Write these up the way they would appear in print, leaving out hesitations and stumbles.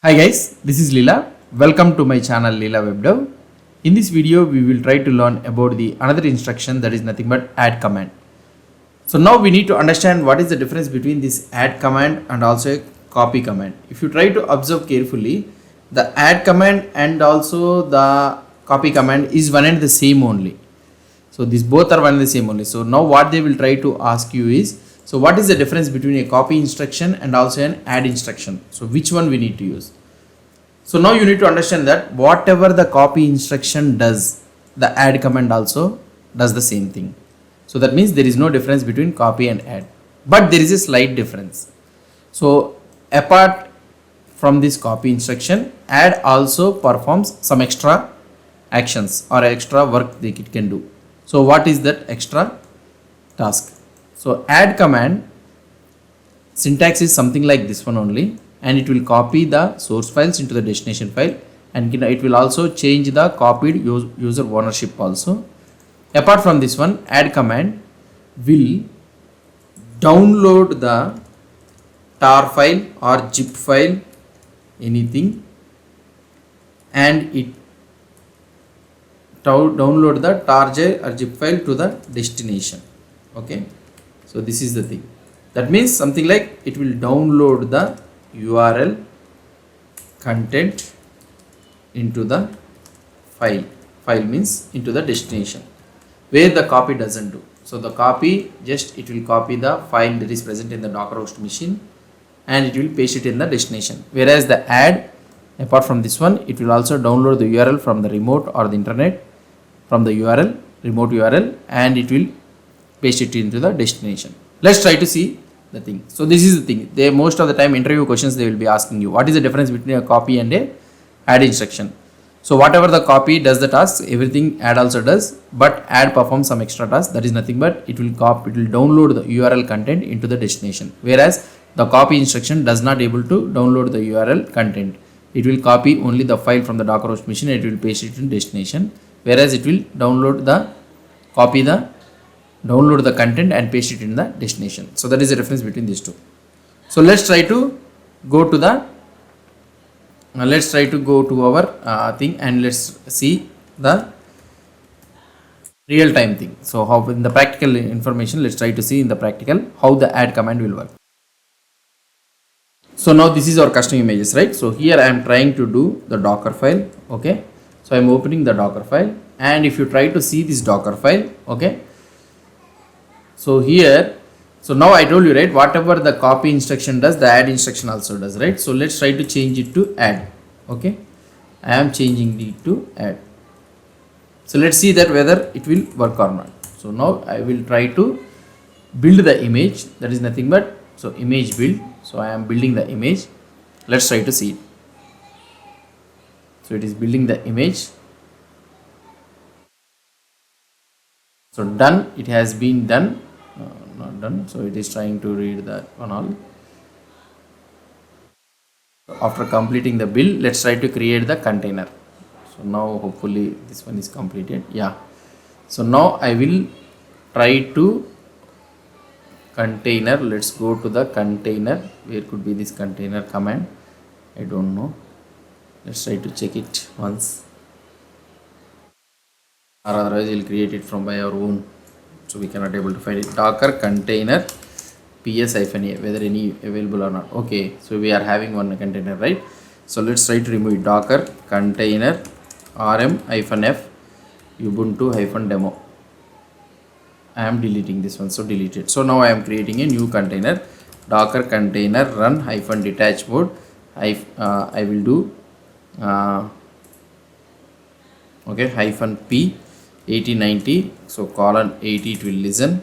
Hi guys, this is Leela. Welcome to my channel Leela WebDev. In this video, we will try to learn about the another instruction that is nothing but add command. So now we need to understand what is the difference between this add command and also a copy command. If you try to observe carefully, the add command and also the copy command is one and the same only. So these both are one and the same only. So now what they will try to ask you is, so what is the difference between a copy instruction and also an add instruction? So which one we need to use? So now you need to understand that whatever the copy instruction does, the add command also does the same thing. So that means there is no difference between copy and add, but there is a slight difference. So apart from this copy instruction, add also performs some extra actions or extra work that it can do. So what is that extra task? So add command syntax is something like this one only, and it will copy the source files into the destination file, and it will also change the copied user ownership also. Apart from this one, add command will download the tar file or zip file, anything, and it download the tar or zip file to the destination. Okay, so this is the thing. That means something like it will download the URL content into the file. File means into the destination, where the copy doesn't do. So the copy, just it will copy the file that is present in the Docker host machine and it will paste it in the destination. Whereas the add, apart from this one, it will also download the URL from the remote or the internet, from the URL, remote URL, and it will paste it into the destination. Let's try to see the thing. So this is the thing. They most of the time interview questions they will be asking you, what is the difference between a copy and a add instruction? So whatever the copy does the task, everything add also does, but add performs some extra task. That is nothing but it will download the URL content into the destination. Whereas the copy instruction does not able to download the URL content. It will copy only the file from the Docker host machine and it will paste it in destination. Whereas it will download the content and paste it in the destination. So that is the difference between these two. So let's try to go to our thing, and let's see the real time thing. So how in the practical information, let's try to see in the practical how the add command will work. So now this is our custom images, right? So here I am trying to do the Docker file. Okay, so I am opening the Docker file, and if you try to see this Docker file, okay, so here, so now I told you, right, whatever the copy instruction does, the add instruction also does, right? So let's try to change it to add. Okay, I am changing it to add. So let's see that whether it will work or not. So now I will try to build the image. That is nothing but, so image build. So I am building the image. Let's try to see it. So it is building the image. So done, it has been done. Not done, so it is trying to read that one all. After completing the build, let's try to create the container. So now hopefully this one is completed. Yeah, so now I will try to container. Let's go to the container. Where could be this container command? I don't know. Let's try to check it once, or otherwise we'll create it from by our own. So we cannot able to find it. Docker container ps-a, whether any available or not. Okay, so we are having one container, right? So let's try to remove it. Docker container rm-f ubuntu-demo. I am deleting this one, so delete it. So now I am creating a new container. Docker container run-detach mode. I will do okay, -p 8090, so :80 it will listen,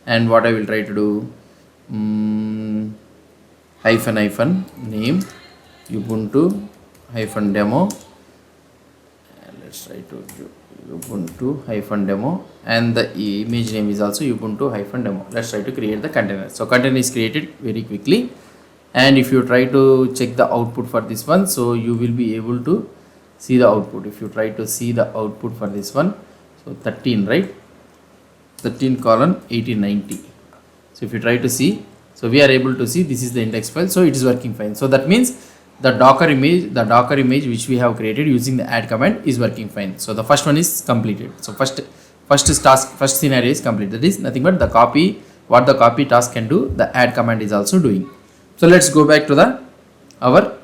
and what I will try to do, --name ubuntu-demo, and let's try to do ubuntu-demo, and the image name is also ubuntu-demo. Let's try to create the container. So container is created very quickly, and if you try to check the output for this one, so you will be able to see the output. If you try to see the output for this one, so 13, right, 13 : 8090. So if you try to see, so we are able to see this is the index file, so it is working fine. So that means the Docker image which we have created using the add command is working fine. So the first one is completed. So first scenario is complete. That is nothing but the copy, what the copy task can do, the add command is also doing. So let's go back to the our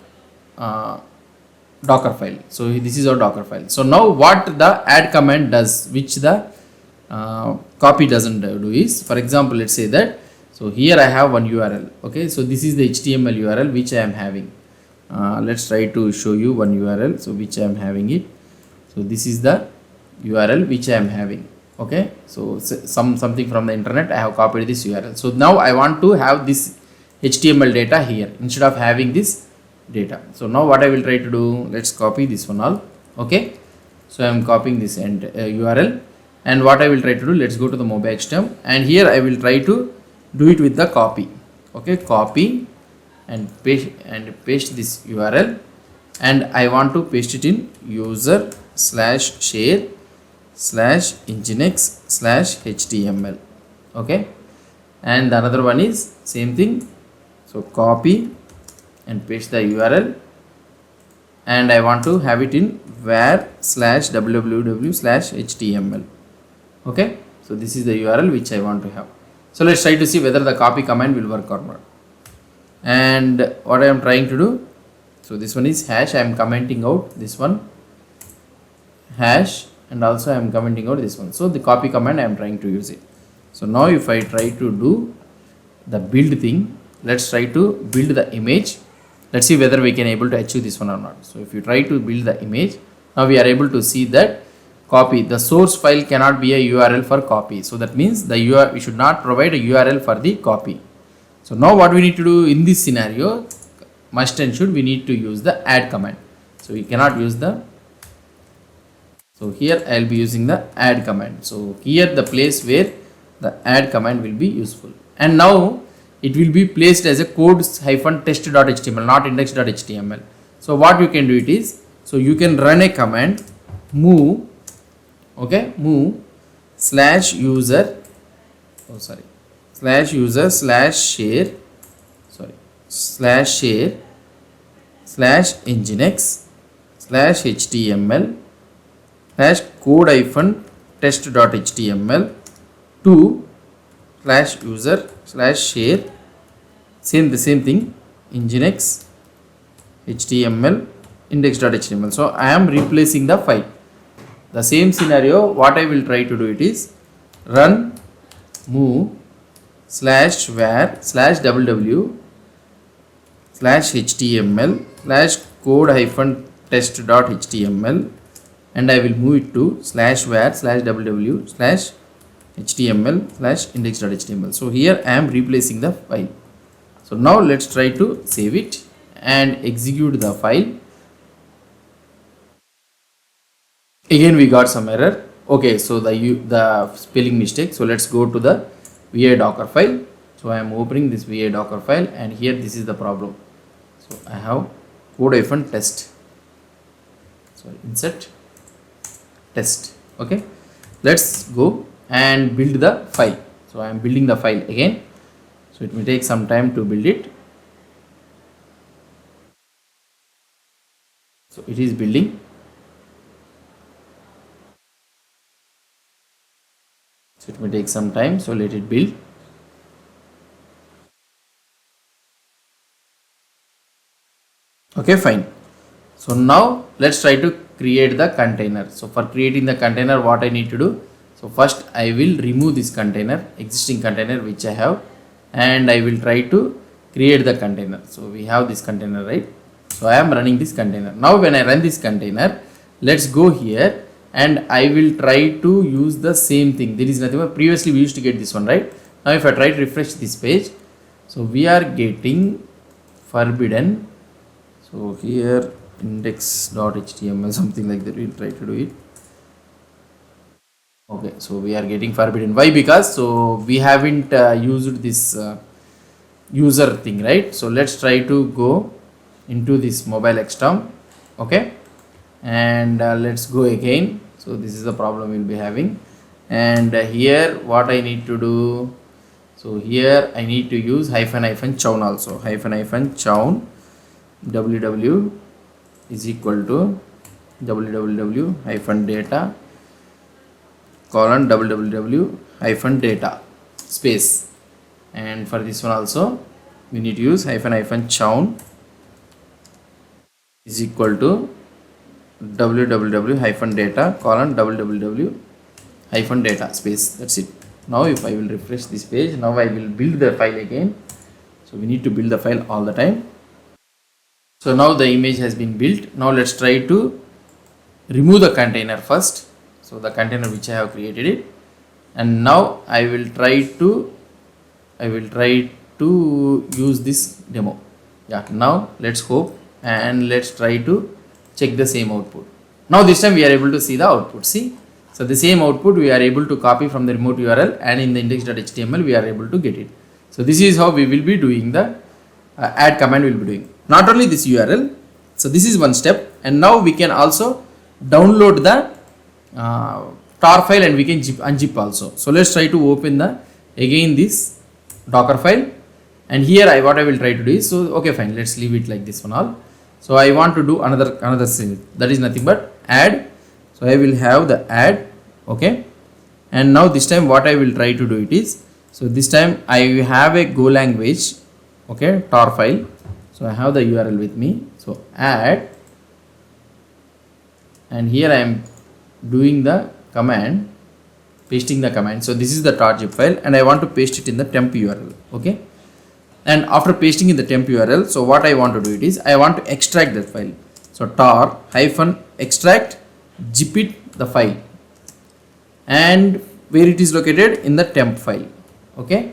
Docker file. So this is our Docker file. So now what the add command does, which the copy doesn't do is, for example, let's say that, so here I have one URL. Okay, so this is the HTML URL which I am having. Let's try to show you one URL, so which I am having it. So this is the URL which I am having. Okay, so something from the internet, I have copied this URL. So now I want to have this HTML data here instead of having this data. So now what I will try to do, let's copy this one all. Okay, so I am copying this URL, and what I will try to do, let's go to the mobile XTM, and here I will try to do it with the copy. Okay, copy and paste this URL, and I want to paste it in user/share/nginx/html. Okay, and the another one is same thing. So copy and paste the URL, and I want to have it in var/www/html. Okay, so this is the URL which I want to have. So let's try to see whether the copy command will work or not. And what I am trying to do, so this one is hash, I am commenting out this one, hash, and also I am commenting out this one. So the copy command I am trying to use it. So now if I try to do the build thing, let's try to build the image. Let's see whether we can able to achieve this one or not. So if you try to build the image, now we are able to see that copy, the source file cannot be a URL for copy. So that means the we should not provide a URL for the copy. So now what we need to do in this scenario, must and should, we need to use the add command. So we cannot use the, so here I will be using the add command. So here the place where the add command will be useful. And now it will be placed as a code-test.html, not index.html. So what you can do it is, so you can run a command move, okay, move /user, oh sorry, /user/share, sorry, /share/nginx/code-test.html to /user/share, the same thing, nginx html index.html. So I am replacing the file. The same scenario, what I will try to do it is run move /var/www/code-test.html, and I will move it to /var/www/html/index.html. So here I am replacing the file. So now let's try to save it and execute the file. Again we got some error. Okay, so the spelling mistake. So let's go to the VA Docker file. So I am opening this VA Docker file, and here this is the problem. So I have code-test. So insert test. Okay, let's go and build the file. So I am building the file again. So it may take some time to build it. So it is building. So it may take some time, so let it build. Okay, fine. So now let's try to create the container. So for creating the container, what I need to do, so first I will remove this container, existing container which I have, and I will try to create the container. So we have this container, right? So I am running this container. Now when I run this container, let's go here, and I will try to use the same thing. There is nothing but previously we used to get this one, right? Now if I try to refresh this page, so we are getting forbidden. So here index.html, something like that, we'll try to do it. Okay, so we are getting forbidden. Why? Because so we haven't used this user thing, right? So let's try to go into this mobile XTOM. Okay, and let's go again. So this is the problem we'll be having. And here what I need to do, so here I need to use --chown also, --chown www is equal to www hyphen data colon www hyphen data space, and for this one also we need to use hyphen chown is equal to www hyphen data colon www hyphen data space. That's it. Now if I will refresh this page, now I will build the file again. So we need to build the file all the time. So now the image has been built. Now let's try to remove the container first. So the container which I have created it, and now I will try to use this demo. Yeah, now let's hope and let's try to check the same output. Now this time we are able to see the output. See, so the same output we are able to copy from the remote URL, and in the index.html we are able to get it. So this is how we will be doing the add command will be doing. Not only this URL, so this is one step, and now we can also download the tar file and we can unzip also. So let's try to open again this Docker file, and here what I will try to do is, so okay fine, let's leave it like this one all. So I want to do another thing, that is nothing but add. So I will have the add, okay, and now this time what I will try to do it is, so this time I have a Go language, okay, tar file. So I have the URL with me, so add, and here I am doing the command, pasting the command. So this is the tar zip file, and I want to paste it in the temp URL, okay. And after pasting in the temp URL, so what I want to do it is, I want to extract that file. So tar hyphen extract zip it the file, and where it is located in the temp file, okay.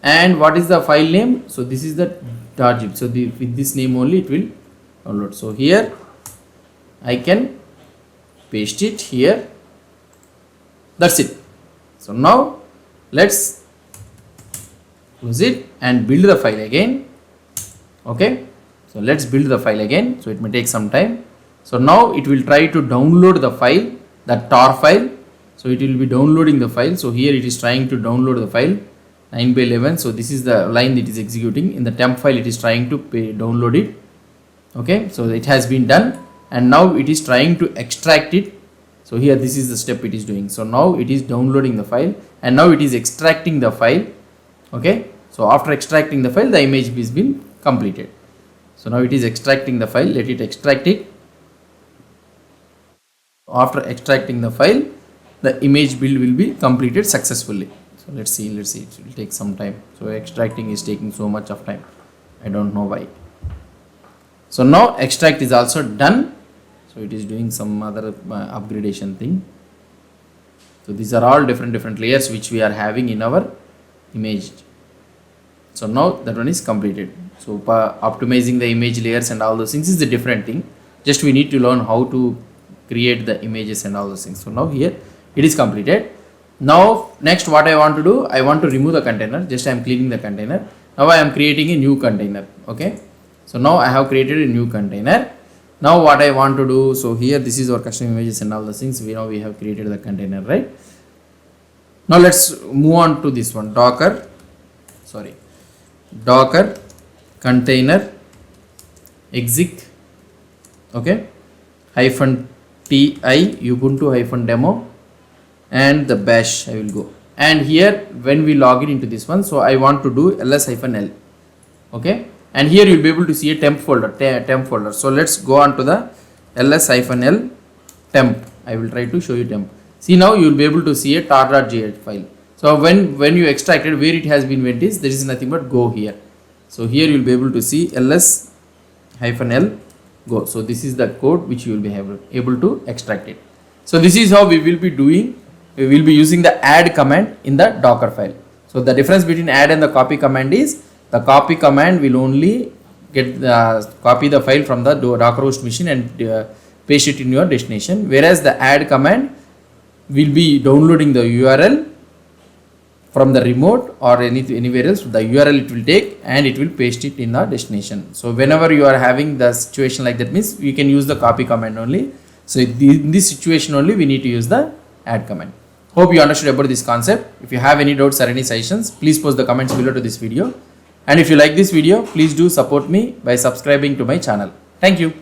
And what is the file name? So this is the tar zip. So with this name only it will download. So here I can paste it here. That's it. So now let's close it and build the file again, okay. So let's build the file again, so it may take some time. So now it will try to download the file, that tar file. So it will be downloading the file. So here it is trying to download the file 9/11. So this is the line it is executing. In the temp file it is trying to download it, okay. So it has been done, and now it is trying to extract it. So here this is the step it is doing. So now it is downloading the file, and now it is extracting the file, okay. So after extracting the file, the image is been completed. So now it is extracting the file. Let it extract it. After extracting the file, the image build will be completed successfully. So let's see, it will take some time. So extracting is taking so much of time, I don't know why. So now extract is also done. So it is doing some other upgradation thing. So these are all different layers which we are having in our image. So now that one is completed. So optimizing the image layers and all those things is a different thing. Just we need to learn how to create the images and all those things. So now here it is completed. Now next what I want to do, I want to remove the container. Just I am cleaning the container. Now I am creating a new container, okay. So now I have created a new container. Now what I want to do, so here this is our custom images and all the things. We have created the container, right? Now let's move on to this one, Docker container exec, okay, -ti ubuntu -demo, and the bash I will go. And here when we log in into this one, so I want to do ls-l, okay. And here you will be able to see a temp folder. So let's go on to the ls-l temp. I will try to show you temp. See, now you will be able to see a tar.gh file. So when you extracted, where it has been went is, there is nothing but go here. So here you will be able to see ls-l go. So this is the code which you will be able to extract it. So this is how we will be doing. We will be using the add command in the Docker file. So the difference between add and the copy command is, the copy command will only copy the file from the Docker host machine and paste it in your destination, whereas the add command will be downloading the URL from the remote or anywhere else. The URL it will take and it will paste it in the destination. So whenever you are having the situation like that, means we can use the copy command only. So in this situation only we need to use the add command. Hope you understood about this concept. If you have any doubts or any suggestions, please post the comments below to this video. And if you like this video, please do support me by subscribing to my channel. Thank you.